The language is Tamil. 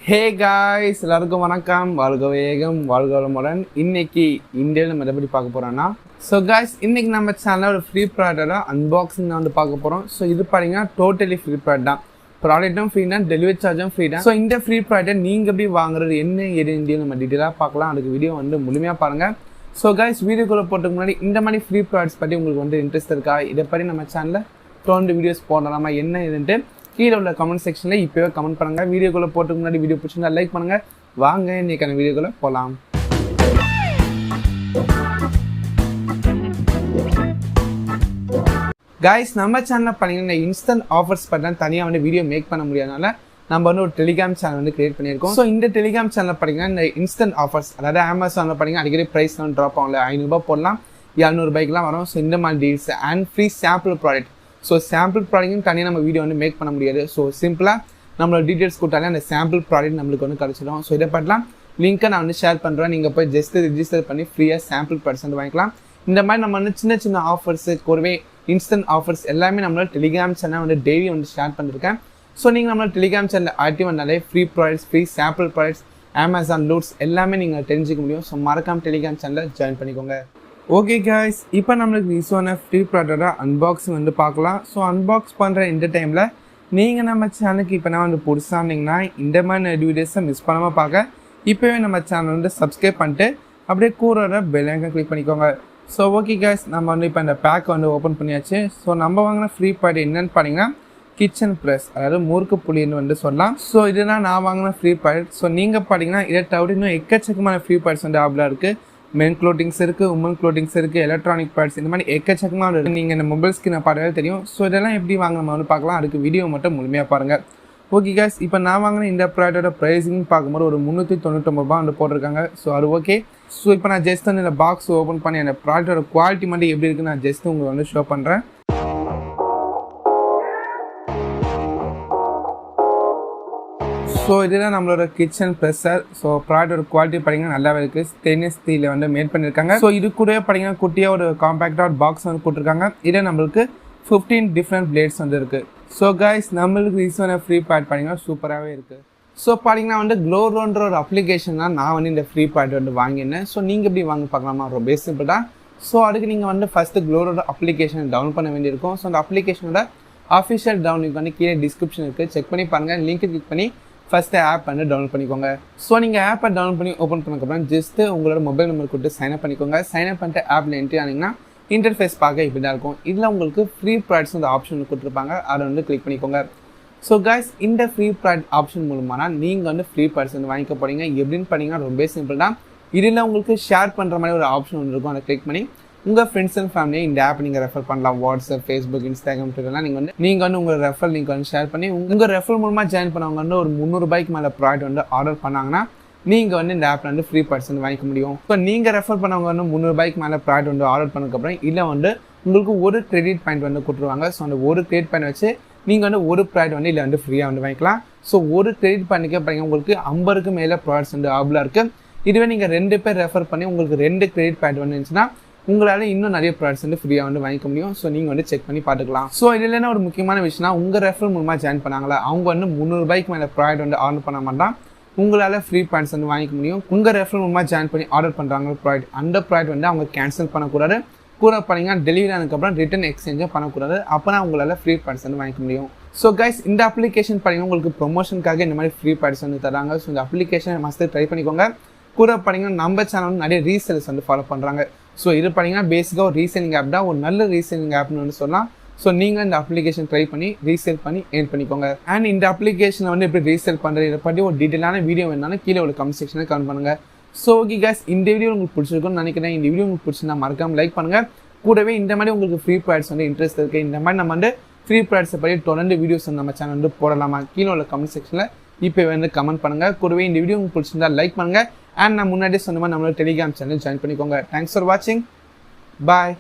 ஹே காய்ஸ், எல்லாருக்கும் வணக்கம். வாழ்க வேகம், வாழ்க வளமுடன். இன்னைக்கு இந்தியாவில் நம்ம எதை பற்றி பார்க்க போகிறோம்னா, இன்னைக்கு நம்ம சேனலில் ஒரு ஃப்ரீ ப்ராடக்டோட அன்பாக்சிங் தான் பார்க்க போகிறோம். ஸோ இது பார்த்தீங்கன்னா டோட்டலி ஃப்ரீ ப்ராடக்ட் தான். ப்ராடக்ட்டும் ஃப்ரீ தான், டெலிவரி சார்ஜும் ஃப்ரீ தான். ஸோ இந்த ஃப்ரீ ப்ராடக்ட்டை நீங்கள் எப்படி வாங்குறது, என்ன ஏது இந்தியா நம்ம டீட்டெயிலாக பார்க்கலாம். அதுக்கு வீடியோ முழுமையாக பாருங்கள். ஸோ காய்ஸ், வீடியோக்குள்ளே போட்டுக்கு முன்னாடி இந்த மாதிரி ஃப்ரீ ப்ராடக்ட்ஸ் பற்றி உங்களுக்கு இன்ட்ரெஸ்ட் இருக்கா, இதை பற்றி நம்ம சேனலில் தொடர்ந்து வீடியோஸ் போடலாமா, என்ன இதுன்ட்டு கீழே உள்ள கமெண்ட் செக்ஷனில் இப்போவே கமெண்ட் பண்ணுங்கள். வீடியோக்குள்ளே போட்டுக்கு முன்னாடி வீடியோ பிடிச்சிருந்தா லைக் பண்ணுங்கள். வாங்க இன்றைக்கான வீடியோக்குள்ளே போகலாம். காய்ஸ், நம்ம சேனலில் பார்த்தீங்கன்னா இன்ஸ்டன்ட் ஆஃபர்ஸ் பற்றி தனியாக வீடியோ மேக் பண்ண முடியாதனால நம்ம ஒரு டெலிகிராம் சேனல் கிரியேட் பண்ணியிருக்கோம். ஸோ இந்த டெலிகிராம் சேனலில் பார்த்தீங்கன்னா இந்த இன்ஸ்டன்ட் ஆஃபர்ஸ், அதாவது அமேசானில் பார்த்தீங்கன்னா அடிக்கடி ப்ரைஸ் ட்ராப் ஆகல, 500 ரூபாய் போடலாம், 200 ரூபாய்க்குலாம் வரும். ஸோ இந்த மாதிரி deals and free sample product. So sample ப்ராடக்ட்டும் தனியாக நம்ம வீடியோ மேக் பண்ண முடியாது. ஸோ சிம்பிளாக நம்மளோட டீட்டெயில்ஸ் கொடுத்தாலே அந்த சாம்பிள் ப்ராடக்ட் நம்மளுக்கு கிடச்சிடும். ஸோ இதை பண்ணலாம், லிங்க்கை நான் ஷேர் பண்ணுறேன். நீங்கள் போய் ஜஸ்ட் ரிஜிஸ்டர் பண்ணி ஃப்ரீயாக சாம்பிள் ப்ராடக்ட்ஸ் வாங்கிக்கலாம். இந்த மாதிரி நம்ம சின்ன சின்ன ஆஃபர்ஸு, கூடவே இன்ஸ்டன்ட் ஆஃபர்ஸ் எல்லாமே நம்மளோட டெலிகிராம் சேனல் டெய்லி ஷேர் பண்ணியிருக்கேன். ஸோ நீங்கள் நம்மளோட டெலிகிராம் சேனல் ஆக்டிவ் பண்ணாலே free products, free sample products, Amazon loots எல்லாமே நீங்கள் தெரிஞ்சிக்க முடியும். ஸோ மறக்காம டெலிகிராம் சேனலில் ஜாயின் பண்ணிக்கோங்க. ஓகே காய்ஸ், இப்போ நம்மளுக்கு யூஸான ஃப்ரீ ப்ராடக்டோட அன்பாக்சிங் பார்க்கலாம். ஸோ அன்பாக்ஸ் பண்ணுற இந்த டைமில் நீங்கள் நம்ம சேனலுக்கு இப்போ நான் புதுசாக இருந்தீங்கன்னா இந்த மாதிரி வீடியோஸை மிஸ் பண்ணாமல் பார்க்க இப்போவே நம்ம சேனல் சப்ஸ்கிரைப் பண்ணிட்டு அப்படியே கூற பெல் ஐக்கான் கிளிக் பண்ணிக்கோங்க. ஸோ ஓகே காய்ஸ், நம்ம இப்போ இந்த பேக் ஓப்பன் பண்ணியாச்சு. ஸோ நம்ம வாங்கின ஃப்ரீ ப்ராடக்ட் என்னென்னு பார்த்தீங்கன்னா கிச்சன் ப்ரெஸ், அதாவது முறுக்கு புளின்னு சொல்லலாம். ஸோ இதுதான் நான் வாங்கின ஃப்ரீ ப்ராடக்ட். ஸோ நீங்கள் பார்த்தீங்கன்னா இதை தவிர இன்னும் எக்கச்சக்கமான ஃப்ரீ ப்ராடக்ட்ஸ் ஆப்லாம் இருக்குது. மென் க்ளோத்திங்ஸ் இருக்குது, உமன் க்ளோத்திங்ஸ் இருக்குது, எலக்ட்ரானிக் பார்ட்ஸ், இந்த மாதிரி எக்கச்சக்கமாக இருக்குது. நீங்கள் இந்த மொபைல் ஸ்கிரீனை பார்த்தாலே தெரியும். ஸோ இதெல்லாம் எப்படி வாங்கணும் பார்க்கலாம். அதுக்கு வீடியோ மட்டும் முழுமையாக பாருங்கள். ஓகே காய்ஸ், இப்போ நான் வாங்கின இந்த ப்ராடக்டோட ப்ரைஸிங் பார்க்கும்போது ஒரு 399 ரூபா போட்டிருக்காங்க. ஸோ அது ஓகே. ஸோ இப்போ நான் ஜஸ்ட் இந்த பாக்ஸ் ஓப்பன் பண்ணி அந்த ப்ராடக்டோட குவாலிட்டி மட்டும் எப்படி இருக்குன்னு நான் ஜஸ்ட் உங்களுக்கு ஷோ பண்ணுறேன். ஸோ இதுதான் நம்மளோட கிச்சன் ப்ரெஷர். ஸோ ப்ராடக்டோட குவாலிட்டி பார்த்தீங்கன்னா நல்லாவே இருக்குது. ஸ்டெயின்லெஸ் ஸ்டீலில் மேட் பண்ணியிருக்காங்க. ஸோ இது கூட பார்த்தீங்கன்னா குட்டியாக ஒரு காம்பேக்டாக பாக்ஸ் போட்டிருக்காங்க. இதே நம்மளுக்கு 15 டிஃப்ரெண்ட் பிளேட்ஸ் இருக்குது. ஸோ காய்ஸ், நம்மளுக்கு யூஸான ஃப்ரீ ப்ராடக்ட் பார்த்தீங்கன்னா சூப்பராகவே இருக்குது. ஸோ பார்த்தீங்கன்னா க்ளோரோன்ற ஒரு அப்ளிகேஷன் தான் நான் இந்த ஃப்ரீ ப்ராடக்ட் வாங்கினேன். ஸோ நீங்கள் எப்படி வாங்க பார்க்கலாமா, ரொம்ப சிம்பிள் தான். ஸோ அதுக்கு நீங்கள் ஃபஸ்ட்டு க்ளோரோட அப்ளிகேஷன் டவுன்லோட் பண்ண வேண்டியிருக்கும். ஸோ அந்த அப்ளிகேஷனோட அஃபிஷியல் டவுன்லோட் கீழே டிஸ்கிரிப்ஷன் இருக்குது, செக் பண்ணி பாருங்கள். லிங்க் கிளிக் பண்ணி ஃபஸ்ட்டு ஆப் டவுன்லோட் பண்ணிக்கோங்க. ஸோ நீங்கள் ஆப்பை டவுன்லோட் பண்ணி ஓப்பன் பண்ணக்கப்புறம் ஜஸ்ட்டு உங்களோட மொபைல் நம்பர் கொடுத்து சைன்அப் பண்ணிக்கோங்க. சைன்அப் பண்ணிட்டு ஆப்பில் என்ட்ரி ஆனீங்கன்னா இன்டர்ஃபேஸ் பார்க்க இப்படி தான் இருக்கும். இதில் உங்களுக்கு ஃப்ரீ ப்ராடக்ட்ஸ் ஆப்ஷன் கொடுத்துருப்பாங்க, அதை கிளிக் பண்ணிக்கோங்க. ஸோ காய்ஸ், இந்த ஃப்ரீ ப்ராடக்ட் ஆப்ஷன் மூலமாக நீங்கள் ஃப்ரீ ப்ராடக்ட்ஸ் வாங்கிக்க போகிறீங்க. எப்படின்னு பார்த்தீங்கன்னா ரொம்ப சிம்பிள் தான். இதில் உங்களுக்கு ஷேர் பண்ணுற மாதிரி ஒரு ஆப்ஷன் இருக்கும், அதை கிளிக் பண்ணி உங்கள் ஃப்ரெண்ட்ஸ் அண்ட் ஃபேமிலியை இந்த ஆப் நீங்கள் ரெஃபர் பண்ணலாம். வாட்ஸ்அப், ஃபேஸ்புக், இன்ஸ்டாகிராம், ட்விட்டர்லாம் நீங்கள் உங்கள் ரெஃபர் லிங்க் ஷேர் பண்ணி உங்கள் ரெஃபர் மூலமாக ஜாயின் பண்ணவங்க ஒரு 300 ரூபாய்க்கு மேலே ப்ராடக்ட் ஆர்டர் பண்ணாங்கன்னா நீங்கள் இந்த ஆப்பில் ஃப்ரீ ப்ராடக்ட்ஸ் வாங்கிக்க முடியும். ஸோ நீங்கள் ரெஃபர் பண்ணவங்க 300 ரூபாய்க்கு மேலே ப்ராடக்ட் ஆர்டர் பண்ணதுக்கப்புறம் இல்லை உங்களுக்கு ஒரு கிரெடிட் பாயிண்ட் கொடுத்துருவாங்க. ஸோ அந்த ஒரு கிரெடிட் பாயிண்ட் வச்சு நீங்கள் ஒரு ப்ராடக்ட் இல்லை ஃப்ரீயாக வாங்கிக்கலாம். ஸோ ஒரு கிரெடிட் பாயிண்ட்டுக்கே பார்த்தீங்கன்னா உங்களுக்கு 50க்கு மேலே ப்ராடக்ட்ஸ் ஆப்லாம் இருக்குது. இதுவே நீங்கள் 2 பேர் ரெஃபர் பண்ணி உங்களுக்கு 2 கிரெடிட் பாயிண்ட் இருந்துச்சுன்னா உங்களால் இன்னும் நிறைய ப்ராடக்ட்ஸ் ஃப்ரீயாக வாங்கிக்க முடியும். ஸோ நீங்கள் செக் பண்ணி பார்த்துக்கலாம். ஸோ இதில் என்ன ஒரு முக்கியமான விஷயம்னா, உங்கள் ரெஃபர் மூலமாக ஜாயின் பண்ணாங்களா அவங்க 300 ரூபாய்க்கு மேலே ப்ராடக்ட் ஆர்டர் பண்ண மாட்டான் உங்களால் ஃப்ரீ பாயிண்ட்ஸ் வாங்கிக்க முடியும். உங்கள் ரெஃபர் மூலமாக ஜாயின் பண்ணி ஆர்டர் பண்ணுறாங்க ப்ராடக்ட், அந்த ப்ராடக்ட் அவங்க கேன்சல் பண்ணக்கூடாது. கூட பண்ணிங்கன்னா டெலிவரி ஆனதுக்கப்புறம் ரிட்டன் எக்ஸ்சேஞ்சும் பண்ணக்கூடாது. அப்போ தான் உங்களால் ஃப்ரீ பாயிண்ட்ஸ் வாங்கிக்க முடியும். ஸோ கைஸ், இந்த அப்ளிகேஷன் பார்த்தீங்கன்னா உங்களுக்கு ப்ரொமோஷனுக்காக இந்த மாதிரி ஃப்ரீ பாயிண்ட்ஸ் தராங்க. ஸோ இந்த அப்ளிகேஷன் மஸ்ட் ட்ரை பண்ணிக்கோங்க. கூட பார்த்தீங்கன்னா நம்ம சேனல் நிறைய ரீசேல்ஸ் ஃபாலோ பண்ணுறாங்க. ஸோ இது பார்த்தீங்கன்னா பேசிக்காக ஒரு ரீசேலிங் ஆப் தான், ஒரு நல்ல ரீசேலிங் ஆப்னு சொல்லலாம். ஸோ நீங்கள் இந்த அப்ளிகேஷன் ட்ரை பண்ணி ரீசேல் பண்ணி ஏர்ன் பண்ணிக்கோங்க. அண்ட் இந்த அப்ளிகேஷனை எப்படி ரீசேல் பண்ணுறது இதை பற்றி ஒரு டீட்டெயிலான வீடியோ வேணாலும் கீழே ஒரு கமெண்ட் செக்ஷனில் கமெண்ட் பண்ணுங்கள். ஸோ ஓகே காய்ஸ், இந்த வீடியோ உங்களுக்கு பிடிச்சிருக்குன்னு நினைக்கிறேன். இந்த வீடியோ உங்களுக்கு பிடிச்சிருந்தா மறக்காமல் லைக் பண்ணுங்கள். கூடவே இந்த மாதிரி உங்களுக்கு ஃப்ரீ ப்ராடக்ட்ஸ் இன்ட்ரெஸ்ட் இருக்குது, இந்த மாதிரி நம்ம ஃப்ரீ ப்ராடக்ட்ஸை பற்றி தொடர்ந்து வீடியோஸ் நம்ம சேனல் போடலாமா, கீழே உள்ள கமெண்ட் செக்ஷனில் இப்போ கமெண்ட் பண்ணுங்கள். கூடவே இந்த வீடியோ உங்களுக்கு பிடிச்சிருந்தா லைக் பண்ணுங்கள். அண்ட் நான் முன்னாடியே சொன்ன மாதிரி நம்மளோட டெலிகிராம் சேனல் ஜாயின் பண்ணிக்கோங்க. தேங்க்ஸ் ஃபார் வாட்சிங். Bye.